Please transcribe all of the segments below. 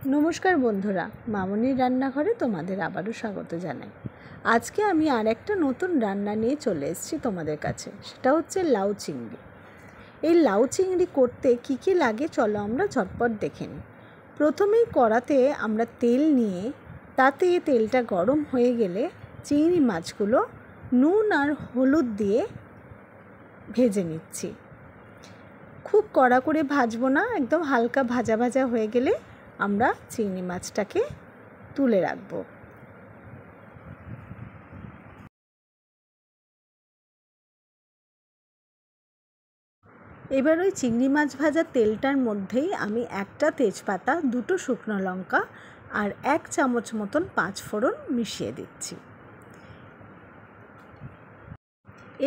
नमस्कार बंधुरा मामनिर रान्नाघरे तोमादेर आबारो स्वागत जानाई। आज के आमी आर एकटा नतून रान्ना निये चले एसेछि तोमादेर काछे, सेटा होच्छे लाउ चिंगड़ी। এই লাউ চিংড়ি করতে কি কি লাগে চলো আমরা ঝটপট দেখে নিই। প্রথমেই কড়াতে আমরা তেল নিয়ে তাতে তেলটা গরম হয়ে গেলে চিংড়ি মাছগুলো নুন আর হলুদ দিয়ে ভেজে নিচ্ছি। খুব কড়া করে ভাজবো না, একদম হালকা ভাজা ভাজা হয়ে গেলে আমরা চিংড়ি মাছটাকে তুলে রাখবো। এবার ওই চিংড়ি মাছ ভাজা তেলটার মধ্যেই আমি একটা তেজপাতা, দুটো শুকনো লঙ্কা আর 1 চামচ মতন 5 ফোড়ন মিশিয়ে দিচ্ছি।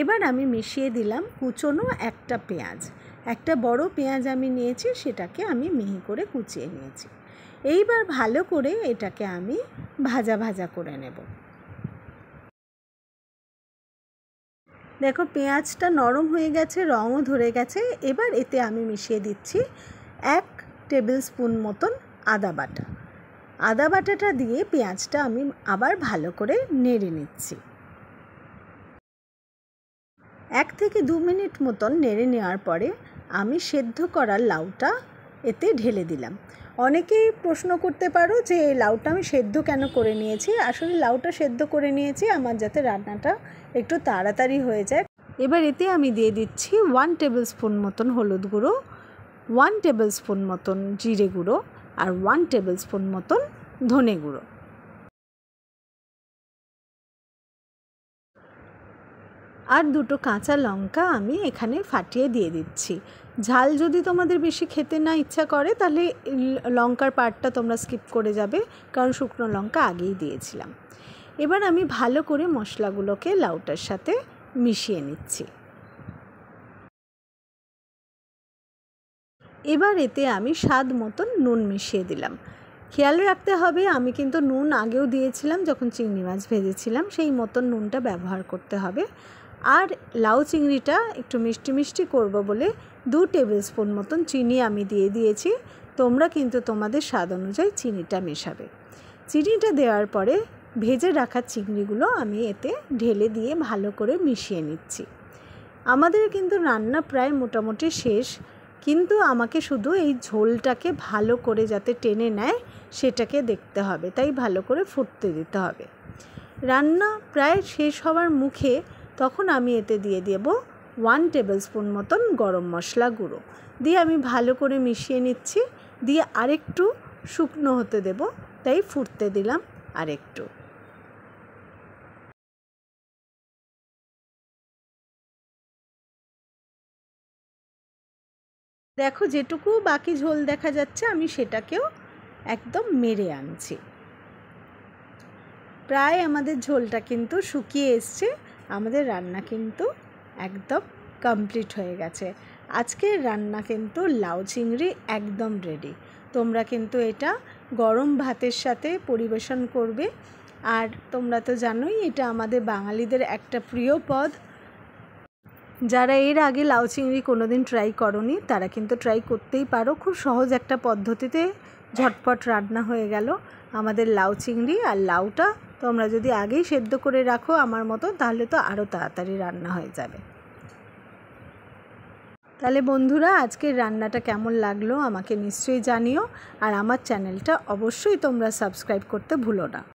এবার আমি মিশিয়ে দিলাম কুচনো একটা পেঁয়াজ। একটা বড় পেঁয়াজ আমি নিয়েছি, সেটাকে আমি মিহি করে কুচিয়ে নিয়েছি। এইবার ভালো করে এটাকে আমি ভাজা ভাজা করে নেব। দেখো পেঁয়াজটা নরম হয়ে গেছে, রঙও ধরে গেছে। এবার এতে আমি মিশিয়ে দিচ্ছি 1 টেবিল স্পুন মতন আদা বাটা। আদা বাটাটা দিয়ে পেঁয়াজটা আমি আবার ভালো করে নেড়ে নিচ্ছি। 1 থেকে 2 মিনিট মতন নেড়ে নেওয়ার পরে আমি সেদ্ধ করা লাউটা এতে ঢেলে দিলাম। অনেকেই প্রশ্ন করতে পারো যে লাউটা আমি সেদ্ধ কেন করে নিয়েছি। আসলে লাউটা সেদ্ধ করে নিয়েছি আমার যাতে রান্নাটা একটু তাড়াতাড়ি হয়ে যায়। এবার এতে আমি দিয়ে দিচ্ছি 1 টেবিল স্পুন মতন হলুদ গুঁড়ো, 1 টেবিল স্পুন মতন জিরে গুঁড়ো আর 1 টেবিল স্পুন মতন ধনে গুঁড়ো। আর দুটো কাঁচা লঙ্কা আমি এখানে ফাটিয়ে দিয়ে দিচ্ছি। ঝাল যদি তোমাদের বেশি খেতে না ইচ্ছা করে তাহলে লঙ্কার পার্টটা তোমরা স্কিপ করে যাবে, কারণ শুকনো লঙ্কা আগেই দিয়েছিলাম। এবার আমি ভালো করে মশলাগুলোকে লাউটার সাথে মিশিয়ে নিচ্ছি। এবার এতে আমি স্বাদ মতন নুন মিশিয়ে দিলাম। খেয়াল রাখতে হবে আমি কিন্তু নুন আগেও দিয়েছিলাম যখন চিংড়ি মাছ ভেজেছিলাম, সেই মতন নুনটা ব্যবহার করতে হবে। আর লাউ চিংড়িটা একটু মিষ্টি মিষ্টি করব বলে 2 টেবিল স্পুন মতন চিনি আমি দিয়ে দিয়েছি। তোমরা কিন্তু তোমাদের স্বাদ অনুযায়ী চিনিটা মেশাবে। চিনিটা দেওয়ার পরে ভেজে রাখা চিংড়িগুলো আমি এতে ঢেলে দিয়ে ভালো করে মিশিয়ে নিচ্ছি। আমাদের কিন্তু রান্না প্রায় মোটামুটি শেষ, কিন্তু আমাকে শুধু এই ঝোলটাকে ভালো করে যাতে টেনে নেয় সেটাকে দেখতে হবে, তাই ভালো করে ফুটতে দিতে হবে। রান্না প্রায় শেষ হওয়ার মুখে তখন আমি এতে দিয়ে দেব 1 টেবিল স্পুন মতন গরম মশলা গুঁড়ো দিয়ে আমি ভালো করে মিশিয়ে নিচ্ছি। দিয়ে আরেকটু শুকনো হতে দেব, তাই ফুটতে দিলাম আরেকটু। দেখো যেটুকু বাকি ঝোল দেখা যাচ্ছে আমি সেটাকেও একদম মেরে আনছি। প্রায় আমাদের ঝোলটা কিন্তু শুকিয়ে এসছে, আমাদের রান্না কিন্তু একদম কমপ্লিট হয়ে গেছে। আজকের রান্না কিন্তু লাউ চিংড়ি একদম রেডি। তোমরা কিন্তু এটা গরম ভাতের সাথে পরিবেশন করবে। আর তোমরা তো জানোই এটা আমাদের বাঙালিদের একটা প্রিয় পদ। যারা এর আগে লাউ চিংড়ি কোনোদিন ট্রাই করোনি তারা কিন্তু ট্রাই করতেই পারো। খুব সহজ একটা পদ্ধতিতে ঝটপট রান্না হয়ে গেল আমাদের লাউ চিংড়ি। আর লাউটা তোমরা যদি আগেই সেদ্ধ করে রাখো আমার মতো, তাহলে তো আরও তাড়াতাড়ি রান্না হয়ে যাবে। তাহলে বন্ধুরা আজকের রান্নাটা কেমন লাগলো আমাকে নিশ্চয়ই জানিও। আর আমার চ্যানেলটা অবশ্যই তোমরা সাবস্ক্রাইব করতে ভুলো না।